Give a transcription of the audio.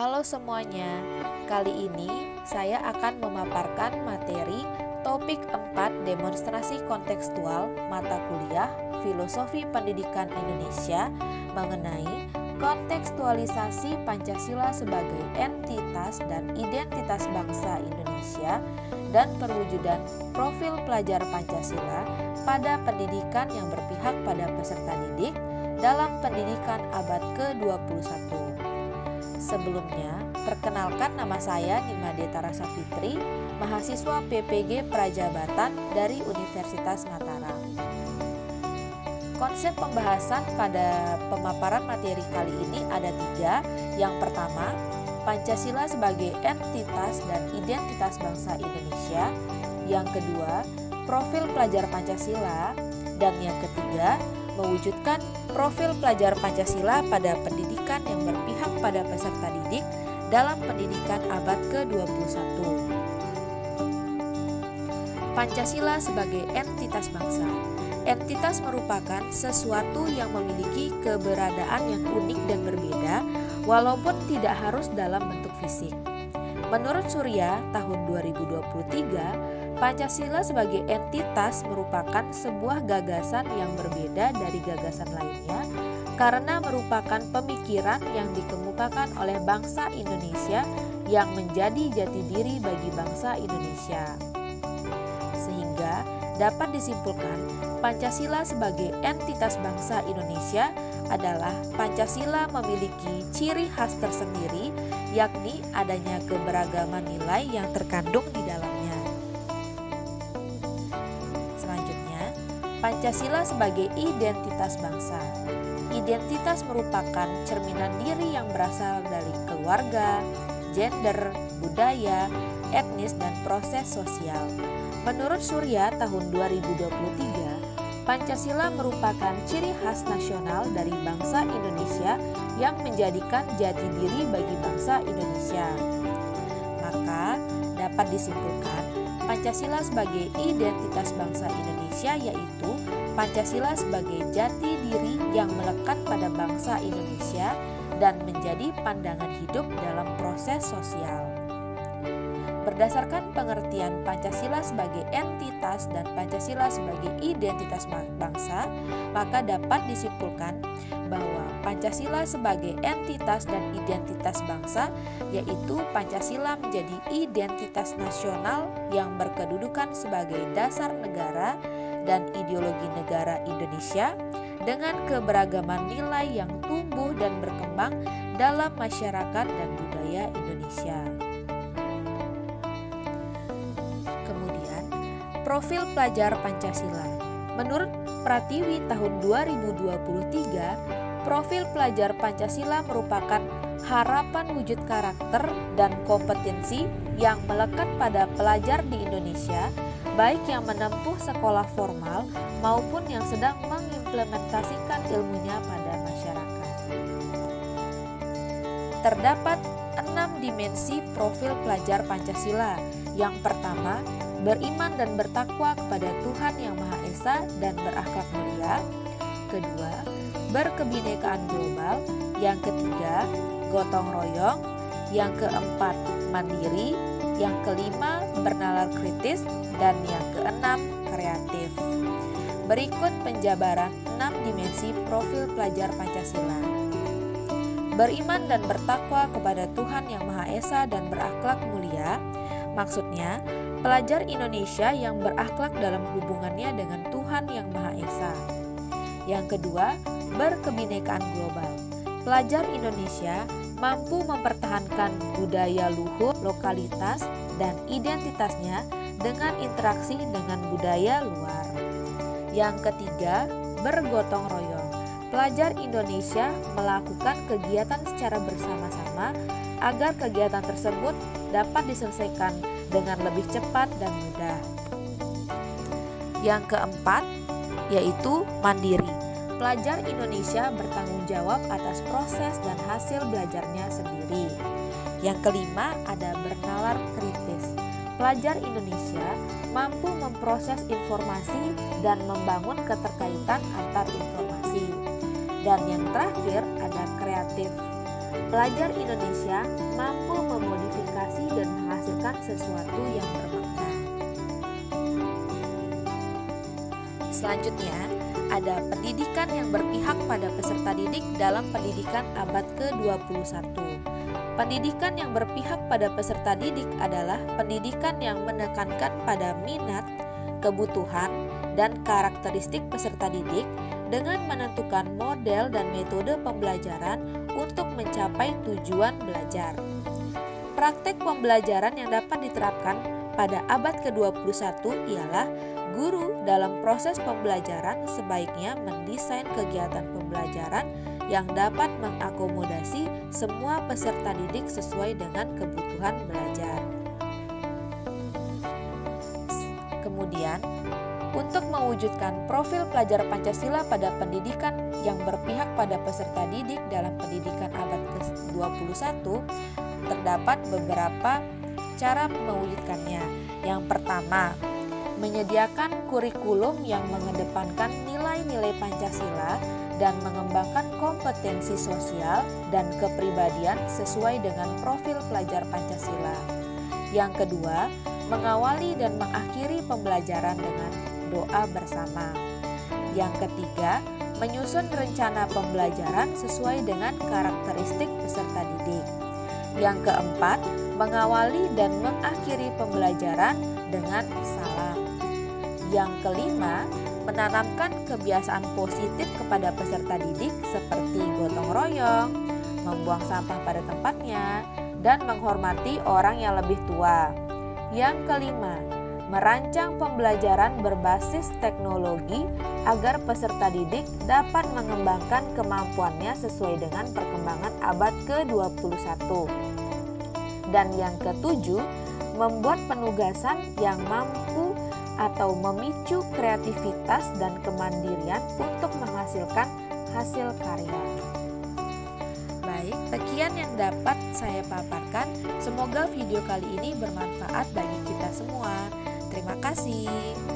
Halo semuanya, kali ini saya akan memaparkan materi topik 4 demonstrasi kontekstual mata kuliah Filosofi Pendidikan Indonesia mengenai kontekstualisasi Pancasila sebagai entitas dan identitas bangsa Indonesia dan perwujudan profil pelajar Pancasila pada pendidikan yang berpihak pada peserta didik dalam pendidikan abad ke-21. Sebelumnya, perkenalkan nama saya Nimade Tarasa Fitri, mahasiswa PPG Prajabatan dari Universitas Mataram. Konsep pembahasan pada pemaparan materi kali ini ada 3. Yang pertama, Pancasila sebagai entitas dan identitas bangsa Indonesia. Yang kedua, profil pelajar Pancasila. Dan yang ketiga, mewujudkan profil pelajar Pancasila pada pendidikan yang berpihak pada peserta didik dalam pendidikan abad ke-21. Pancasila sebagai entitas bangsa. Entitas merupakan sesuatu yang memiliki keberadaan yang unik dan berbeda, walaupun tidak harus dalam bentuk fisik. Menurut Surya tahun 2023, Pancasila sebagai entitas merupakan sebuah gagasan yang berbeda dari gagasan lainnya karena merupakan pemikiran yang dikemukakan oleh bangsa Indonesia yang menjadi jati diri bagi bangsa Indonesia. Sehingga dapat disimpulkan Pancasila sebagai entitas bangsa Indonesia adalah Pancasila memiliki ciri khas tersendiri, yakni adanya keberagaman nilai yang terkandung di dalamnya. Selanjutnya, Pancasila sebagai identitas bangsa. Identitas merupakan cerminan diri yang berasal dari keluarga, gender, budaya, etnis, dan proses sosial. Menurut Surya tahun 2023, Pancasila merupakan ciri khas nasional dari bangsa Indonesia yang menjadikan jati diri bagi bangsa Indonesia. Maka dapat disimpulkan Pancasila sebagai identitas bangsa Indonesia yaitu Pancasila sebagai jati diri yang melekat pada bangsa Indonesia dan menjadi pandangan hidup dalam proses sosial. Berdasarkan pengertian Pancasila sebagai entitas dan Pancasila sebagai identitas bangsa, maka dapat disimpulkan bahwa Pancasila sebagai entitas dan identitas bangsa yaitu Pancasila menjadi identitas nasional yang berkedudukan sebagai dasar negara dan ideologi negara Indonesia dengan keberagaman nilai yang tumbuh dan berkembang dalam masyarakat dan budaya Indonesia. Profil pelajar Pancasila. Menurut Pratiwi tahun 2023, profil pelajar Pancasila merupakan harapan wujud karakter dan kompetensi yang melekat pada pelajar di Indonesia, baik yang menempuh sekolah formal maupun yang sedang mengimplementasikan ilmunya pada masyarakat. Terdapat 6 dimensi profil pelajar Pancasila. Yang pertama, beriman dan bertakwa kepada Tuhan Yang Maha Esa dan berakhlak mulia. Kedua, berkebinekaan global. Yang ketiga, gotong royong. Yang keempat, mandiri. Yang kelima, bernalar kritis. Dan yang keenam, kreatif. Berikut penjabaran 6 dimensi profil pelajar Pancasila. Beriman dan bertakwa kepada Tuhan Yang Maha Esa dan berakhlak mulia. Maksudnya, pelajar Indonesia yang berakhlak dalam hubungannya dengan Tuhan Yang Maha Esa. Yang kedua, berkebinekaan global. Pelajar Indonesia mampu mempertahankan budaya luhur, lokalitas, dan identitasnya dengan interaksi dengan budaya luar. Yang ketiga, bergotong royong. Pelajar Indonesia melakukan kegiatan secara bersama-sama agar kegiatan tersebut dapat diselesaikan dengan lebih cepat dan mudah. Yang keempat, yaitu mandiri. Pelajar Indonesia bertanggung jawab atas proses dan hasil belajarnya sendiri. Yang kelima, ada bernalar kritis. Pelajar Indonesia mampu memproses informasi dan membangun keterkaitan antar informasi. Dan yang terakhir, ada kreatif. pelajar Indonesia mampu memodifikasi dan menghasilkan sesuatu yang bermakna. Selanjutnya, ada pendidikan yang berpihak pada peserta didik dalam pendidikan abad ke-21. Pendidikan yang berpihak pada peserta didik adalah pendidikan yang menekankan pada minat, kebutuhan, dan karakteristik peserta didik dengan menentukan model dan metode pembelajaran untuk mencapai tujuan belajar. Praktek pembelajaran yang dapat diterapkan pada abad ke-21 ialah guru dalam proses pembelajaran sebaiknya mendesain kegiatan pembelajaran yang dapat mengakomodasi semua peserta didik sesuai dengan kebutuhan belajar. Kemudian, untuk mewujudkan profil pelajar Pancasila pada pendidikan yang berpihak pada peserta didik dalam pendidikan abad ke-21, terdapat beberapa cara mewujudkannya. Yang pertama, menyediakan kurikulum yang mengedepankan nilai-nilai Pancasila dan mengembangkan kompetensi sosial dan kepribadian sesuai dengan profil pelajar Pancasila. Yang kedua, mengawali dan mengakhiri pembelajaran dengan doa bersama. Yang ketiga, menyusun rencana pembelajaran sesuai dengan karakteristik peserta didik. Yang keempat, mengawali dan mengakhiri pembelajaran dengan salam. Yang kelima, menanamkan kebiasaan positif kepada peserta didik seperti gotong royong, membuang sampah pada tempatnya, dan menghormati orang yang lebih tua. Yang kelima, merancang pembelajaran berbasis teknologi agar peserta didik dapat mengembangkan kemampuannya sesuai dengan perkembangan abad ke-21. Dan yang ketujuh, membuat penugasan yang mampu atau memicu kreativitas dan kemandirian untuk menghasilkan hasil karya. Baik, sekian yang dapat saya paparkan. Semoga video kali ini bermanfaat bagi kita semua. Terima kasih.